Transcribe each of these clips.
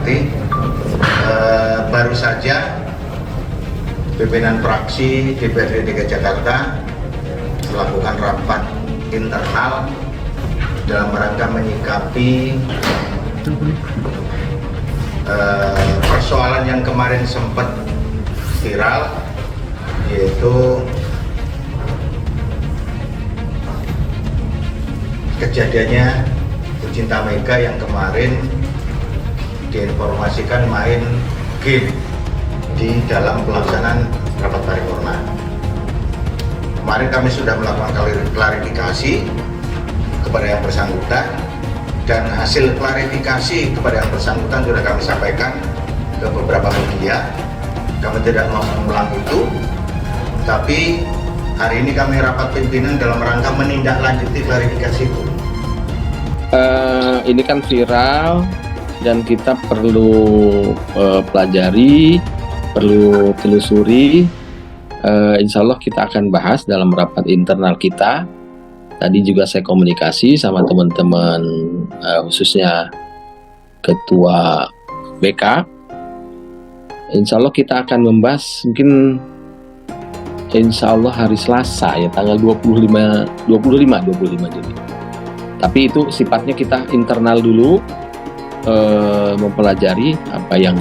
hormati, baru saja pimpinan fraksi DPRD DKI Jakarta melakukan rapat internal dalam rangka menyikapi persoalan yang kemarin sempat viral, yaitu kejadiannya Bu Cinta Mega yang kemarin diinformasikan main game di dalam pelaksanaan rapat paripurna. Kemarin kami sudah melakukan klarifikasi kepada yang bersangkutan, dan hasil klarifikasi kepada yang bersangkutan sudah kami sampaikan ke beberapa media. Kami tidak mau mengulang itu, tapi hari ini kami rapat pimpinan dalam rangka menindaklanjuti klarifikasi itu. Ini kan viral dan kita perlu pelajari, perlu telusuri. Insya Allah kita akan bahas dalam rapat internal kita. Tadi juga saya komunikasi sama teman-teman, khususnya Ketua BK. Insya Allah kita akan membahas mungkin Insya Allah hari Selasa ya, tanggal 25 Juli. Tapi itu sifatnya kita internal dulu, mempelajari apa yang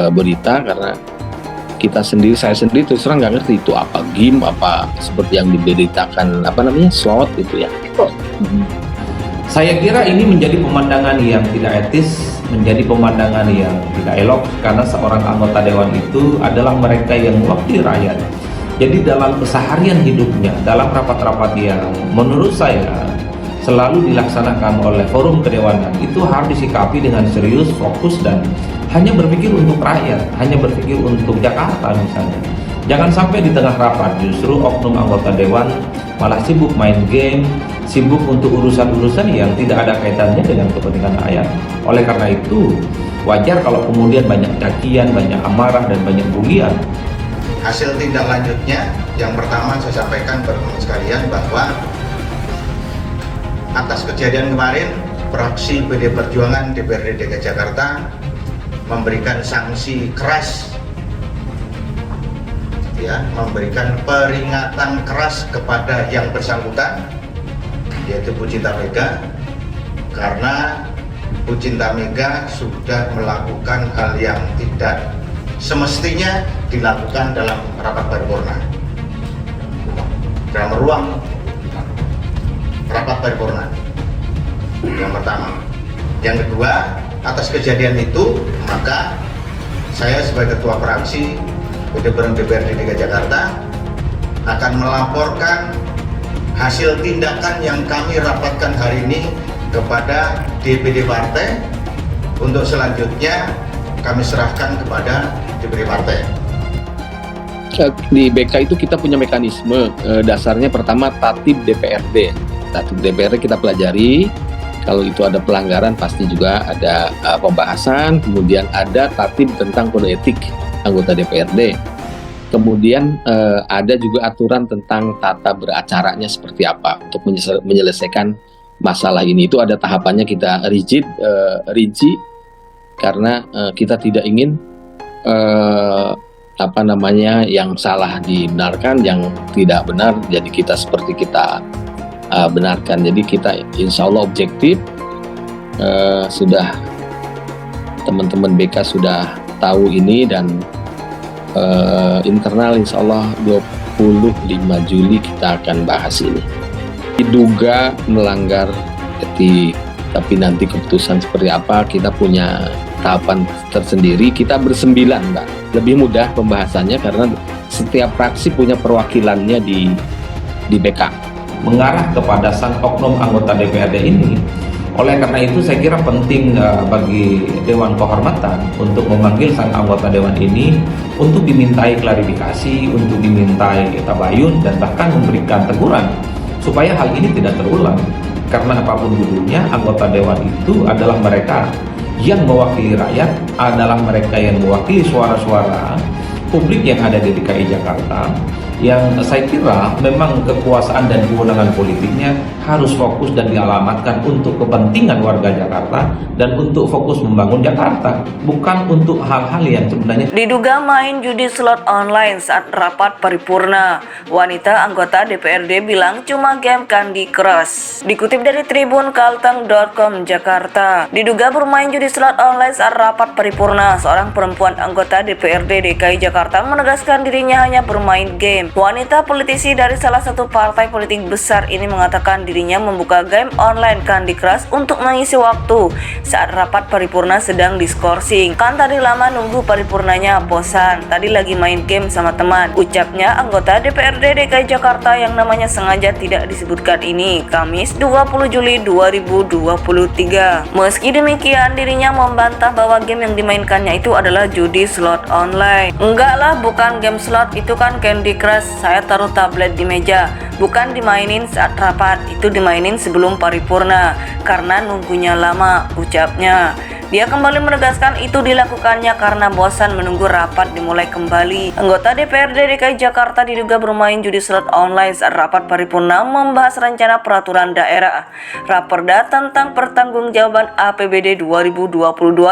berita, karena saya sendiri terus terang nggak ngerti itu apa game, apa seperti yang diberitakan slot itu ya. Saya kira ini menjadi pemandangan yang tidak etis, menjadi pemandangan yang tidak elok, karena seorang anggota dewan itu adalah mereka yang mewakili rakyat. Jadi dalam keseharian hidupnya, dalam rapat-rapat yang menurut saya selalu dilaksanakan oleh forum kedewanan, itu harus disikapi dengan serius, fokus, dan hanya berpikir untuk rakyat, hanya berpikir untuk Jakarta misalnya. Jangan sampai di tengah rapat justru oknum anggota dewan malah sibuk main game, sibuk untuk urusan-urusan yang tidak ada kaitannya dengan kepentingan rakyat. Oleh karena itu, wajar kalau kemudian banyak cacian, banyak amarah, dan banyak bulian. Hasil tindak lanjutnya, yang pertama saya sampaikan teman-teman sekalian bahwa atas kejadian kemarin, fraksi PD Perjuangan DPRD DKI Jakarta memberikan sanksi keras, ya, memberikan peringatan keras kepada yang bersangkutan, yaitu Bu Cinta Mega, karena Bu Cinta Mega sudah melakukan hal yang tidak semestinya dilakukan dalam rapat paripurna, dalam ruang rapat paripurna. Yang pertama. Yang kedua, atas kejadian itu, maka saya sebagai ketua fraksi PD Perjuangan DPRD DKI Jakarta akan melaporkan hasil tindakan yang kami rapatkan hari ini kepada DPD partai, untuk selanjutnya kami serahkan kepada DPD partai. Di BK itu kita punya mekanisme, dasarnya pertama tatib DPRD. Tatib DPRD kita pelajari, kalau itu ada pelanggaran pasti juga ada pembahasan, kemudian ada tatib tentang kode etik anggota DPRD. Kemudian ada juga aturan tentang tata beracaranya seperti apa untuk menyelesaikan masalah ini. Itu ada tahapannya, kita rinci, karena kita tidak ingin yang salah dibenarkan, yang tidak benar jadi kita benarkan. Jadi kita insya Allah objektif. Sudah teman-teman BK sudah tahu ini, dan internal insya Allah 25 Juli kita akan bahas ini. Diduga melanggar etik, tapi nanti keputusan seperti apa kita punya tahapan tersendiri. Kita bersembilan, Mbak, lebih mudah pembahasannya karena setiap fraksi punya perwakilannya di BK. Mengarah kepada sang oknum anggota DPRD ini. Oleh karena itu saya kira penting bagi Dewan Kehormatan untuk memanggil sang anggota Dewan ini untuk dimintai klarifikasi, untuk dimintai tabayun, dan bahkan memberikan teguran supaya hal ini tidak terulang. Karena apapun judulnya, anggota Dewan itu adalah mereka yang mewakili rakyat, adalah mereka yang mewakili suara-suara publik yang ada di DKI Jakarta, yang saya kira memang kekuasaan dan kewenangan politiknya harus fokus dan dialamatkan untuk kepentingan warga Jakarta dan untuk fokus membangun Jakarta, bukan untuk hal-hal yang sebenarnya. Diduga main judi slot online saat rapat paripurna. Wanita anggota DPRD bilang cuma game Candy Crush. Dikutip dari Tribun Kalteng.com Jakarta, diduga bermain judi slot online saat rapat paripurna. Seorang perempuan anggota DPRD DKI Jakarta menegaskan dirinya hanya bermain game. Wanita politisi dari salah satu partai politik besar ini mengatakan dirinya membuka game online Candy Crush untuk mengisi waktu saat rapat paripurna sedang diskorsing. Kan tadi lama nunggu paripurnanya, bosan. Tadi lagi main game sama teman, ucapnya anggota DPRD DKI Jakarta yang namanya sengaja tidak disebutkan ini, Kamis 20 Juli 2023. Meski demikian, dirinya membantah bahwa game yang dimainkannya itu adalah judi slot online. Enggak lah, bukan game slot, itu kan Candy Crush. Saya taruh tablet di meja, bukan dimainin saat rapat, itu dimainin sebelum paripurna karena nunggunya lama, ucapnya. Dia kembali menegaskan itu dilakukannya karena bosan menunggu rapat dimulai kembali. Anggota DPRD DKI Jakarta diduga bermain judi slot online saat rapat paripurna membahas rencana peraturan daerah Raperda tentang pertanggungjawaban APBD 2022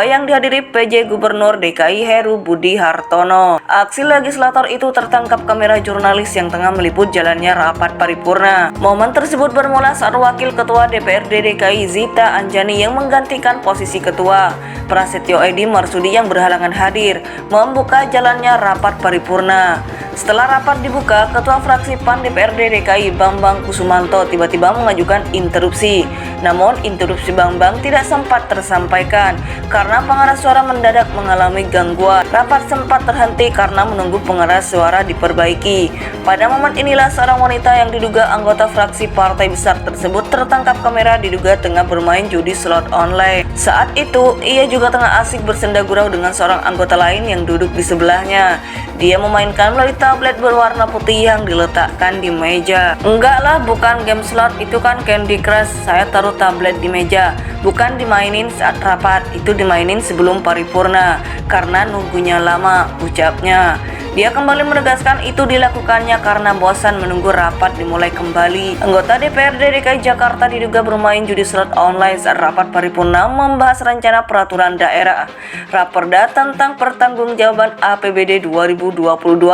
yang dihadiri PJ Gubernur DKI Heru Budi Hartono. Aksi legislator itu tertangkap kamera jurnalis yang tengah meliput jalannya rapat paripurna. Momen tersebut bermula saat Wakil Ketua DPRD DKI Zita Anjani yang menggantikan posisi Ketua Prasetyo Edi Marsudi yang berhalangan hadir membuka jalannya rapat paripurna. Setelah rapat dibuka, Ketua Fraksi PAN DPRD DKI Bambang Kusumanto tiba-tiba mengajukan interupsi. Namun interupsi Bambang tidak sempat tersampaikan karena pengeras suara mendadak mengalami gangguan. Rapat sempat terhenti karena menunggu pengeras suara diperbaiki. Pada momen inilah seorang wanita yang diduga anggota fraksi partai besar tersebut tertangkap kamera diduga tengah bermain judi slot online. Saat itu, ia juga tengah asik bersenda gurau dengan seorang anggota lain yang duduk di sebelahnya. Dia memainkan melalui tablet berwarna putih yang diletakkan di meja. Enggak lah, bukan game slot, itu kan Candy Crush. Saya taruh tablet di meja, bukan dimainin saat rapat, itu dimainin sebelum paripurna karena nunggunya lama, ucapnya. Dia kembali menegaskan itu dilakukannya karena bosan menunggu rapat dimulai kembali. Anggota DPRD DKI Jakarta diduga bermain judi slot online saat rapat paripurna membahas rencana peraturan daerah Raperda tentang pertanggungjawaban APBD 2022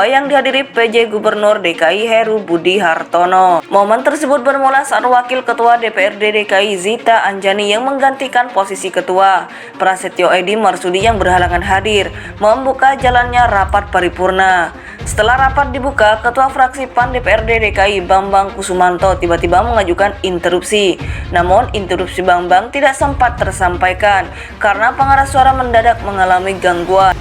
yang dihadiri PJ Gubernur DKI Heru Budi Hartono. Momen tersebut bermula saat Wakil Ketua DPRD DKI Zita Anjani yang menggantikan posisi Ketua Prasetyo Edi Marsudi yang berhalangan hadir membuka jalannya rapat paripurna. Setelah rapat dibuka, Ketua Fraksi PAN DPRD DKI Bambang Kusumanto tiba-tiba mengajukan interupsi. Namun interupsi Bambang tidak sempat tersampaikan karena pengeras suara mendadak mengalami gangguan.